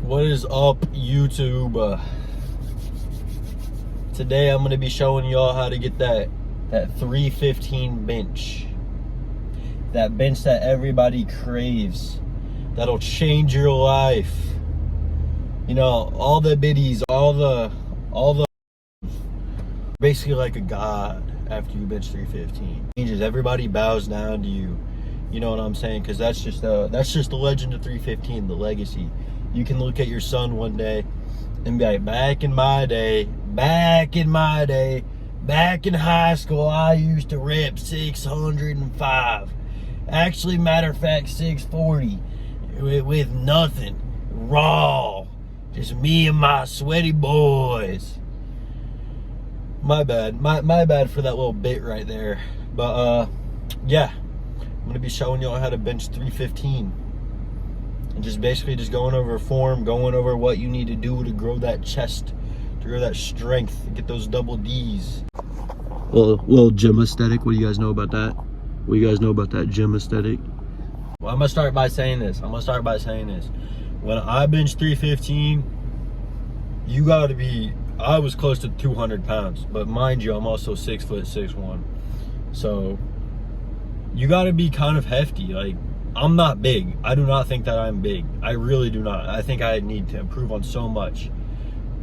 What is up, YouTube? Today I'm gonna be showing y'all how to get that 315 bench. That bench that everybody craves. That'll change your life. You know, all the biddies, all the basically like a god after you bench 315. Changes, everybody bows down to you. You know what I'm saying? Because that's just the legend of 315, the legacy. You can look at your son one day and be like, back in my day, back in high school, I used to rep 605. Actually, matter of fact, 640 with nothing, raw, just me and my sweaty boys. My bad for that little bit right there. But yeah, I'm gonna be showing y'all how to bench 315 and just basically just going over form, going over what you need to do to grow that chest, to grow that strength, to get those double D's. Little gym aesthetic. What do you guys know about that? What do you guys know about that gym aesthetic? Well, I'm gonna start by saying this. When I bench 315, you gotta be, I was close to 200 pounds, but mind you, I'm also 6'6'1". So you gotta be kind of hefty. Like, I'm not big. I do not think that I'm big. I really do not. I think I need to improve on so much.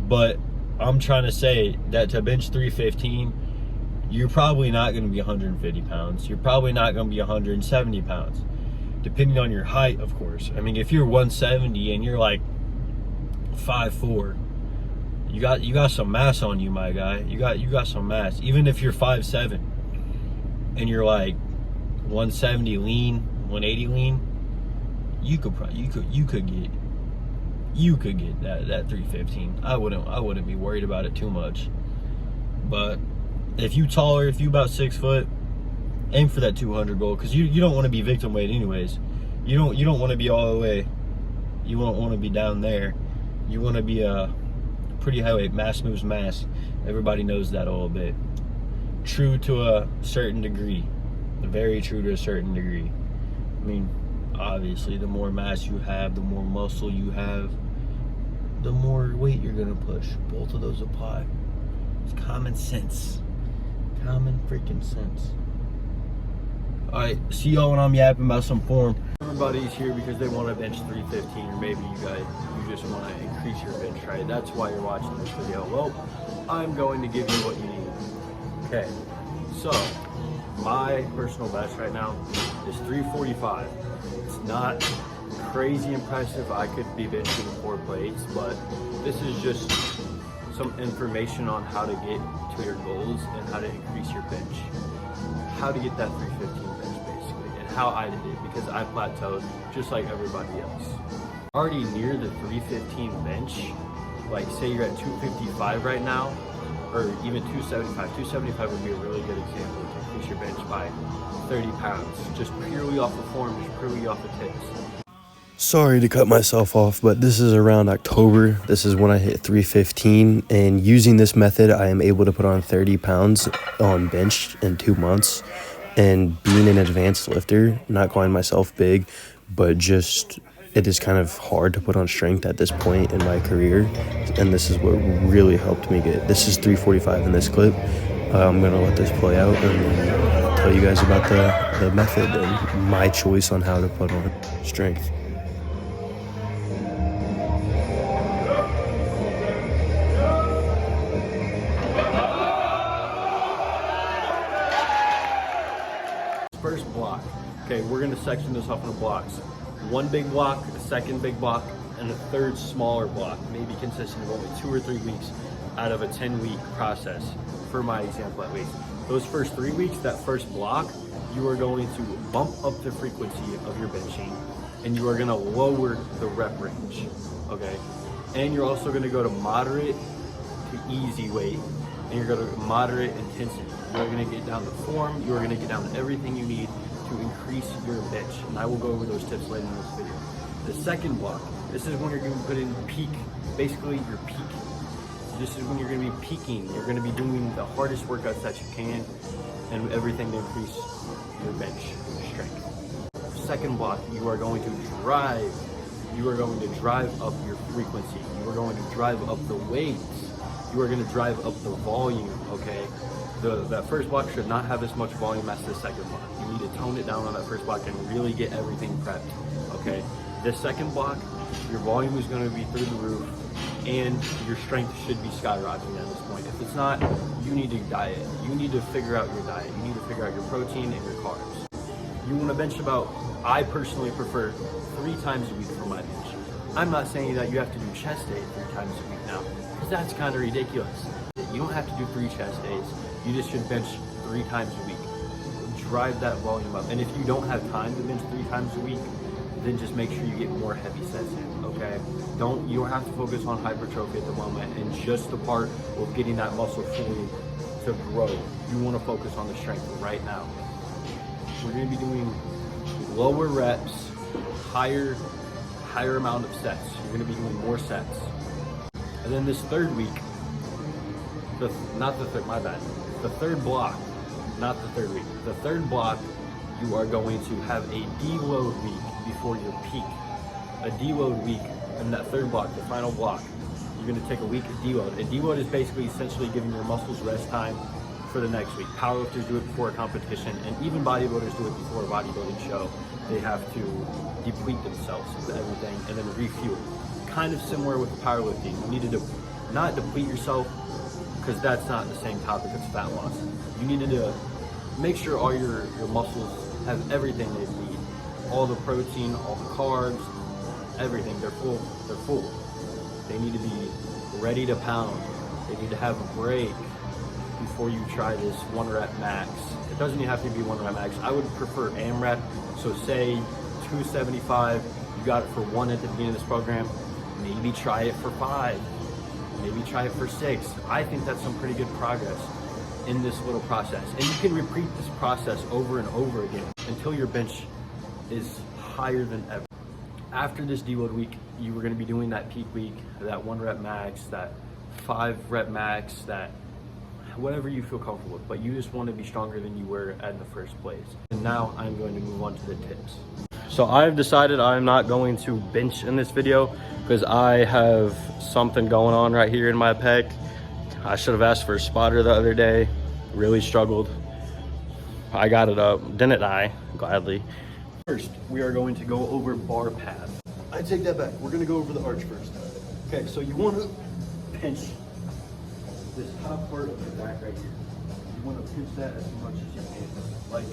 But I'm trying to say that to bench 315, you're probably not gonna be 150 pounds. You're probably not gonna be 170 pounds. Depending on your height, of course. I mean, if you're 170 and you're like 5'4", you got some mass on you, my guy. You got some mass. Even if you're 5'7" and you're like 170 lean, 180 lean, you could get that 315. I wouldn't be worried about it too much. But if you taller, if you about 6 foot, aim for that 200 goal, because you don't want to be victim weight anyways. You don't want to be all the way. You won't want to be down there. You want to be a pretty heavyweight. Mass moves mass. Everybody knows that a little bit. True to a certain degree. Very true to a certain degree. I mean, obviously, the more mass you have, the more muscle you have, the more weight you're gonna push. Both of those apply. It's common sense. Common freaking sense. Alright, see y'all when I'm yapping about some form. Everybody's here because they want to bench 315, or maybe you just want to increase your bench, right? That's why you're watching this video. Well, I'm going to give you what you need. Okay, so my personal best right now is 345. It's not crazy impressive. I could be benching 4 plates, but this is just some information on how to get to your goals and how to increase your bench. How to get that 315 bench, basically, and how I did it, because I plateaued just like everybody else. Already near the 315 bench, like say you're at 255 right now, or even 275. 275 would be a really good example to increase your bench by 30 pounds, just purely off of form, just purely off of tips. Sorry to cut myself off, but this is around October. This is when I hit 315, and using this method, I am able to put on 30 pounds on bench in 2 months. And being an advanced lifter, not calling myself big, but just it is kind of hard to put on strength at this point in my career. And this is what really helped me get. This is 345 in this clip. I'm gonna let this play out and then tell you guys about the method and my choice on how to put on strength. First block. Okay, we're gonna section this off into blocks. One big block, a second big block, and a third smaller block, maybe consisting of only 2 or 3 weeks out of a 10-week process, for my example at least. Those first 3 weeks, that first block, you are going to bump up the frequency of your benching, and you are gonna lower the rep range, okay? And you're also gonna go to moderate to easy weight, and you're gonna moderate intensity. You're gonna get down to form, you're gonna get down to everything you need to increase your bench. And I will go over those tips later in this video. The second block, this is when you're gonna put in peak, basically your peak. This is when you're gonna be peaking. You're gonna be doing the hardest workouts that you can. and everything to increase your bench strength. Second block, you are going to drive up your frequency. You are going to drive up the weights. You are going to drive up the volume, okay? That first block should not have as much volume as the second block. You need to tone it down on that first block and really get everything prepped, okay? This second block, your volume is going to be through the roof and your strength should be skyrocketing at this point. If it's not, you need to diet. You need to figure out your diet. You need to figure out your protein and your carbs. You want to bench about, I personally prefer 3 times a week for my bench. I'm not saying that you have to do chest days 3 times a week now, because that's kind of ridiculous. You don't have to do 3 chest days. You just should bench 3 times a week. Drive that volume up. And if you don't have time to bench 3 times a week, then just make sure you get more heavy sets in, okay? You don't have to focus on hypertrophy at the moment and just the part of getting that muscle fully to grow. You want to focus on the strength right now. We're going to be doing lower reps, higher amount of sets. You're going to be doing more sets. And then this third week, the third block, not the third week. The third block, you are going to have a deload week before your peak. A deload week in that third block, the final block. You're going to take a week of deload. And deload is basically essentially giving your muscles rest time for the next week. Powerlifters do it before a competition, and even bodybuilders do it before a bodybuilding show. They have to deplete themselves with everything and then refuel. Kind of similar with powerlifting. You need to not deplete yourself, because that's not the same topic as fat loss. You needed to make sure all your muscles have everything they need. All the protein, all the carbs, everything. They're full. They need to be ready to pound. They need to have a break before you try this 1 rep max. It doesn't even have to be 1 rep max. I would prefer AMRAP. So say 275, you got it for 1 at the beginning of this program. Maybe try it for 5. Maybe try it for 6. I think that's some pretty good progress in this little process. And you can repeat this process over and over again until your bench is higher than ever. After this deload week, you were going to be doing that peak week, that 1 rep max, that 5 rep max, that whatever you feel comfortable with, but you just want to be stronger than you were in the first place. And now I'm going to move on to the tips. So I've decided I'm not going to bench in this video because I have something going on right here in my pec. I should have asked for a spotter the other day. Really struggled. I got it up, didn't I? Gladly. First, we are going to go over bar path. I take that back. We're going to go over the arch first. Okay, so you want to pinch this top part of your back right here. You want to pinch that as much as you can. Like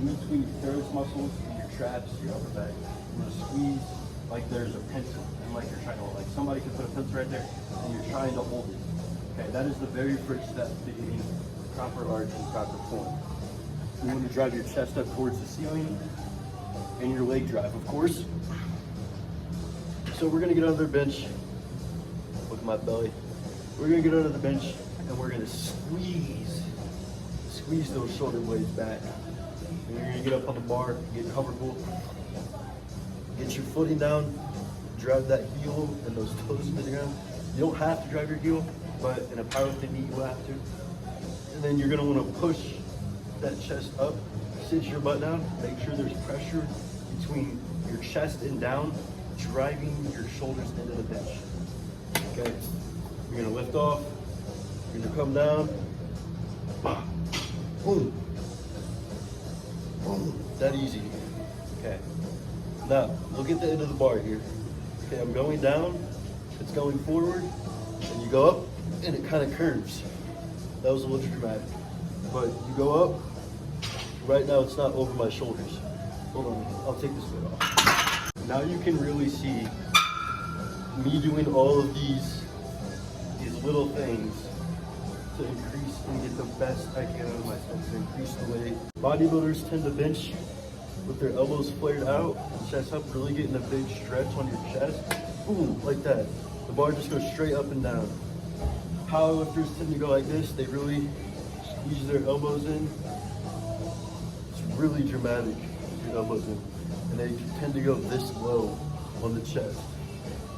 in between your teres muscles and your traps, your upper back. You want to squeeze like there's a pencil, and like you're trying to, like somebody could put a pencil right there and you're trying to hold it. Okay, that is the very first step to getting proper arch and proper form. You want to drive your chest up towards the ceiling and your leg drive, of course. So we're gonna get under the bench. Look at my belly. We're gonna get under the bench and we're gonna squeeze those shoulder blades back. And you're gonna get up on the bar, get comfortable, get your footing down, drive that heel and those toes into the ground. You don't have to drive your heel, but in a powerlifting meet you will have to. And then you're gonna wanna push that chest up, sit your butt down, make sure there's pressure between your chest and down, driving your shoulders into the bench. Okay, you're gonna lift off, you're gonna come down, boom, boom, that easy. Okay, now look at the end of the bar here. Okay, I'm going down, it's going forward, and you go up, and it kind of curves. That was a little dramatic, but you go up. Right now it's not over my shoulders. Hold on, I'll take this lid off. Now you can really see me doing all of these little things to increase and get the best I can out of myself, to increase the weight. Bodybuilders tend to bench with their elbows flared out, chest up, really getting a big stretch on your chest. Boom, like that. The bar just goes straight up and down. Powerlifters tend to go like this. They really squeeze their elbows in. It's really dramatic, your elbows in. And they tend to go this low on the chest.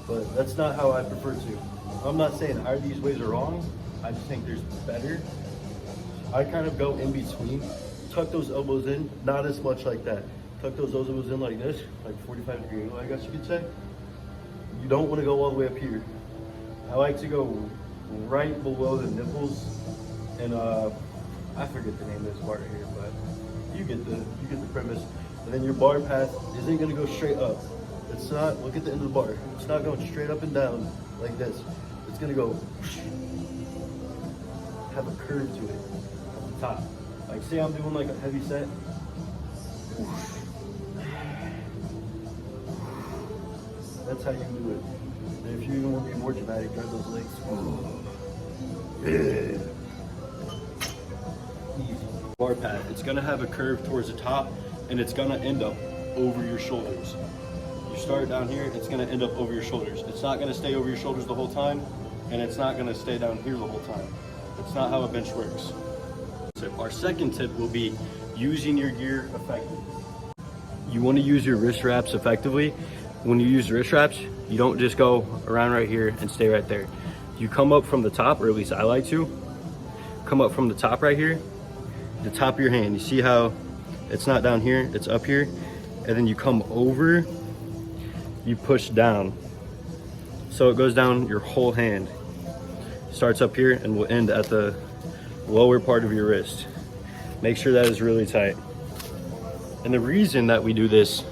But that's not how I prefer to. I'm not saying either of these ways are wrong. I just think there's better. I kind of go in between. Tuck those elbows in, not as much like that. Tuck those elbows in like this, like 45-degree angle, I guess you could say. You don't want to go all the way up here. I like to go right below the nipples, and I forget the name of this part here, but you get the premise. And then your bar path isn't going to go straight up. It's not. Look at the end of the bar. It's not going straight up and down like this. It's going to go have a curve to it at the top. Like say I'm doing like a heavy set. That's how you do it. And if you even want to be more dramatic, grab those legs. Yeah. Easy. Bar path. It's gonna have a curve towards the top, and it's gonna end up over your shoulders. You start down here, it's gonna end up over your shoulders. It's not gonna stay over your shoulders the whole time, and it's not gonna stay down here the whole time. That's not how a bench works. So our second tip will be using your gear effectively. You want to use your wrist wraps effectively. When you use wrist wraps, you don't just go around right here and stay right there. You come up from the top, or at least I like to come up from the top right here, the top of your hand. You see how it's not down here, it's up here, and then you come over, you push down. So it goes down your whole hand. Starts up here and will end at the lower part of your wrist. Make sure that is really tight. And the reason that we do this,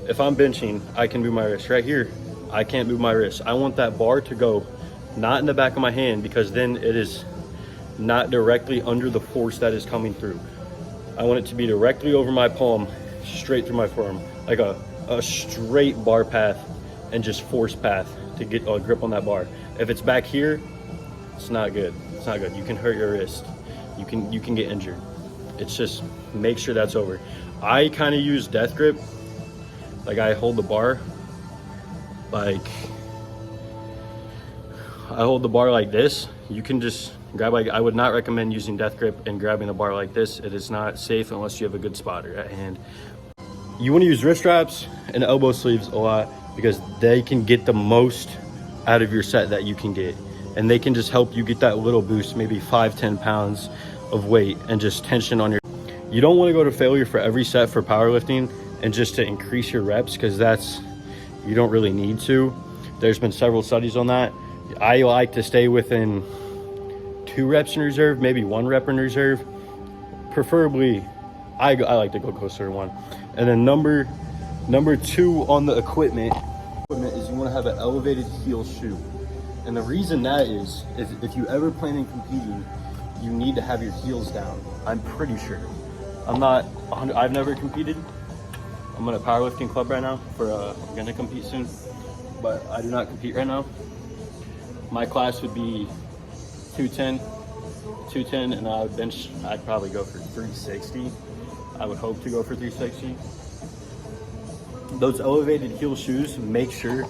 if I'm benching, I can move my wrist. Right here, I can't move my wrist. I want that bar to go not in the back of my hand, because then it is not directly under the force that is coming through. I want it to be directly over my palm, straight through my forearm, like a straight bar path and just force path to get a grip on that bar. If it's back here, it's not good. It's not good. You can hurt your wrist. You can get injured. It's just make sure that's over. I kind of use death grip. Like I hold the bar like this. You can just grab, like I would not recommend using death grip and grabbing the bar like this. It is not safe unless you have a good spotter at hand. You want to use wrist wraps and elbow sleeves a lot, because they can get the most out of your set that you can get. And they can just help you get that little boost, maybe 5-10 pounds of weight and just tension on your. You don't want to go to failure for every set for powerlifting and just to increase your reps, because you don't really need to. There's been several studies on that. I like to stay within 2 reps in reserve, maybe 1 rep in reserve. Preferably, I like to go closer to 1. And then number 2 on the equipment is you want to have an elevated heel shoe. And the reason that is if you ever plan on competing, you need to have your heels down. I'm pretty sure. I've never competed. I'm in a powerlifting club right now I'm gonna compete soon, but I do not compete right now. My class would be 210, and I would bench, I'd probably go for 360. I would hope to go for 360. Those elevated heel shoes make sure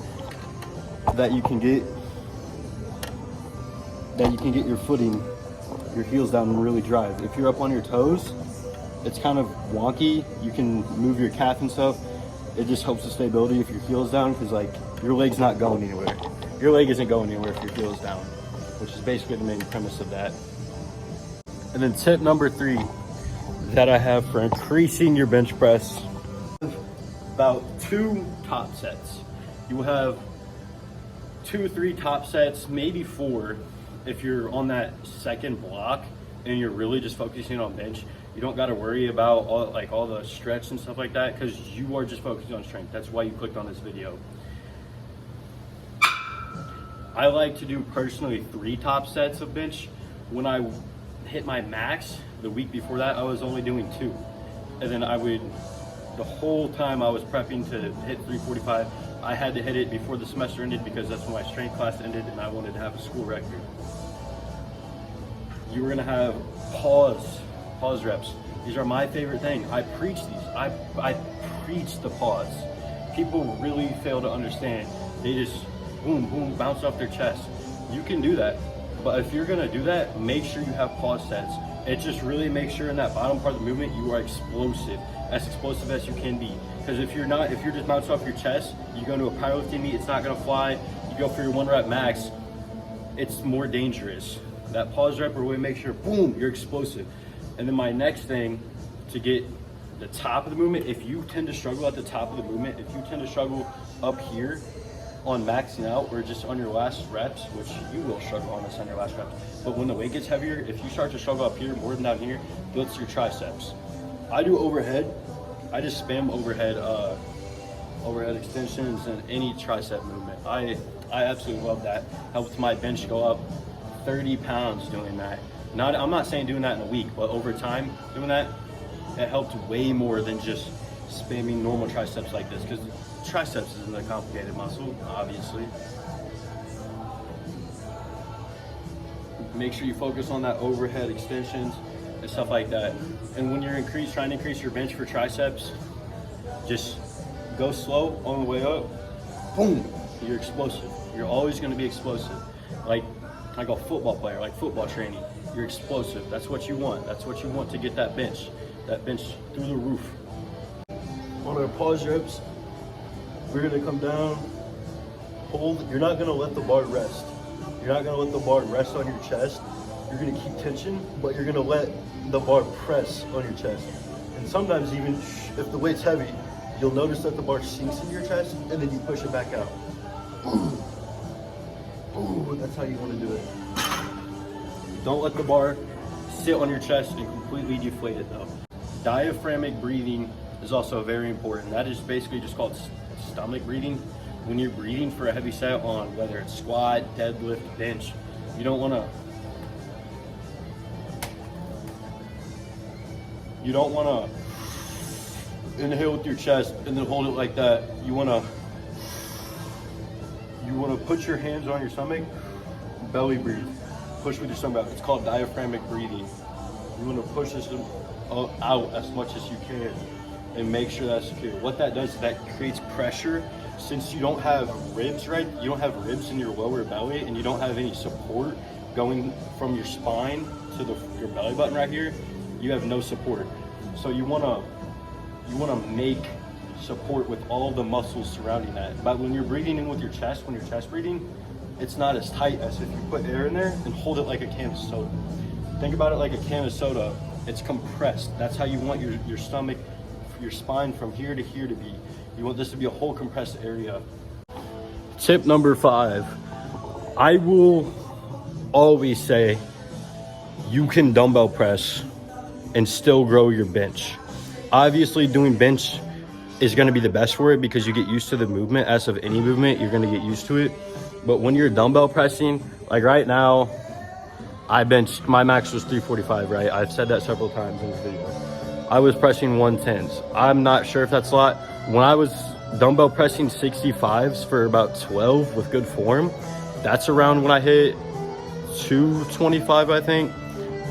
that you can get your footing, your heels down and really drive. If you're up on your toes, it's kind of wonky. You can move your calf and stuff. It just helps the stability if your heel's down, because like your leg's not going anywhere. Your leg isn't going anywhere if your heel's down, which is basically the main premise of that. And then tip number 3 that I have for increasing your bench press, about 2 top sets. You will have 2 or 3 top sets, maybe 4 if you're on that second block and you're really just focusing on bench. You don't got to worry about all the stretch and stuff like that, because you are just focusing on strength. That's why you clicked on this video. I like to do personally 3 top sets of bench. When I hit my max the week before that, I was only doing 2. And then the whole time I was prepping to hit 345, I had to hit it before the semester ended, because that's when my strength class ended and I wanted to have a school record. You were gonna have pause reps. These are my favorite thing. I preach these. I preach the pause. People really fail to understand. They just boom, boom, bounce off their chest. You can do that, but if you're gonna do that, make sure you have pause sets. It just really makes sure in that bottom part of the movement you are explosive as you can be. Because if you're just bouncing off your chest, you go to a powerlifting meet, it's not gonna fly. You go for your 1 rep max, it's more dangerous. That pause rep will really make sure, boom, you're explosive. And then my next thing to get the top of the movement, if you tend to struggle at the top of the movement, if you tend to struggle up here on maxing out or just on your last reps, which you will struggle on this on your last reps, but when the weight gets heavier, if you start to struggle up here more than down here, blitz your triceps. I do overhead. I just spam overhead extensions and any tricep movement. I absolutely love that. Helps my bench go up 30 pounds doing that. I'm not saying doing that in a week, but over time doing that, it helped way more than just spamming normal triceps like this, because triceps isn't a complicated muscle, obviously. Make sure you focus on that overhead extensions and stuff like that. And when you're trying to increase your bench for triceps, just go slow on the way up. Boom, you're explosive. You're always going to be explosive. Like a football player, like football training, you're explosive. That's what you want. That's what you want to get that bench through the roof. On our pause reps, we're going to come down, hold. You're not going to let the bar rest. You're not going to let the bar rest on your chest. You're going to keep tension, but you're going to let the bar press on your chest. And sometimes even if the weight's heavy, you'll notice that the bar sinks in your chest and then you push it back out. Ooh, that's how you want to do it. Don't let the bar sit on your chest and completely deflate it though. Diaphragmatic breathing is also very important. That is basically just called stomach breathing. When you're breathing for a heavy set on whether it's squat, deadlift, bench, you don't want to inhale with your chest and then hold it like that. You want to put your hands on your stomach, belly breathe, push with your stomach out. It's called diaphragmatic breathing. You want to push this out as much as you can and make sure that's secure. What that does is that creates pressure. Since you don't have ribs, right? You don't have ribs in your lower belly and you don't have any support going from your spine to your belly button right here. You have no support. So you want to make support with all of the muscles surrounding that. But when you're breathing in with your chest, when you're chest breathing, it's not as tight as if you put air in there and hold it like a can of soda. Think about it like a can of soda. It's compressed. That's how you want your stomach, your spine from here to here to be. You want this to be a whole compressed area. Tip number 5. I will always say you can dumbbell press and still grow your bench. Obviously doing bench is going to be the best for it because you get used to the movement. As of any movement, you're going to get used to it. But when you're dumbbell pressing, like right now, I benched, my max was 345, right? I've said that several times in this video. I was pressing 110s. I'm not sure if that's a lot. When I was dumbbell pressing 65s for about 12 with good form, that's around when I hit 225, I think.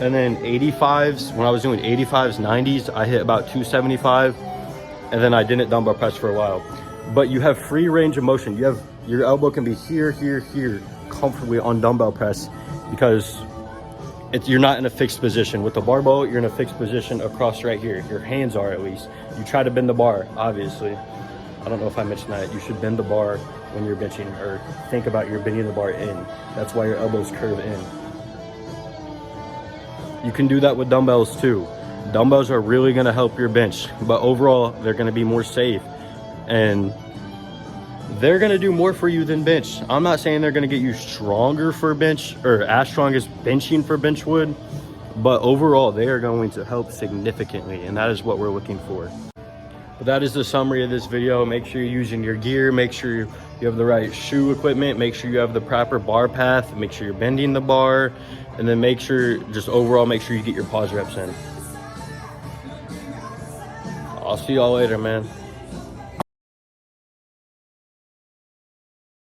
And then 85s, when I was doing 85s, 90s, I hit about 275. And then I didn't dumbbell press for a while. But you have free range of motion. Your elbow can be here, here, here, comfortably on dumbbell press because you're not in a fixed position. With the barbell, you're in a fixed position across right here. Your hands are at least. You try to bend the bar, obviously. I don't know if I mentioned that. You should bend the bar when you're benching, or think about you're bending the bar in. That's why your elbows curve in. You can do that with dumbbells too. Dumbbells are really gonna help your bench, but overall, they're gonna be more safe and they're gonna do more for you than bench. I'm not saying they're gonna get you stronger for bench or as strong as benching for bench would, but overall, they are going to help significantly, and that is what we're looking for. But that is the summary of this video. Make sure you're using your gear, make sure you have the right shoe equipment, make sure you have the proper bar path, make sure you're bending the bar, and then make sure, just overall, make sure you get your pause reps in. I'll see y'all later, man.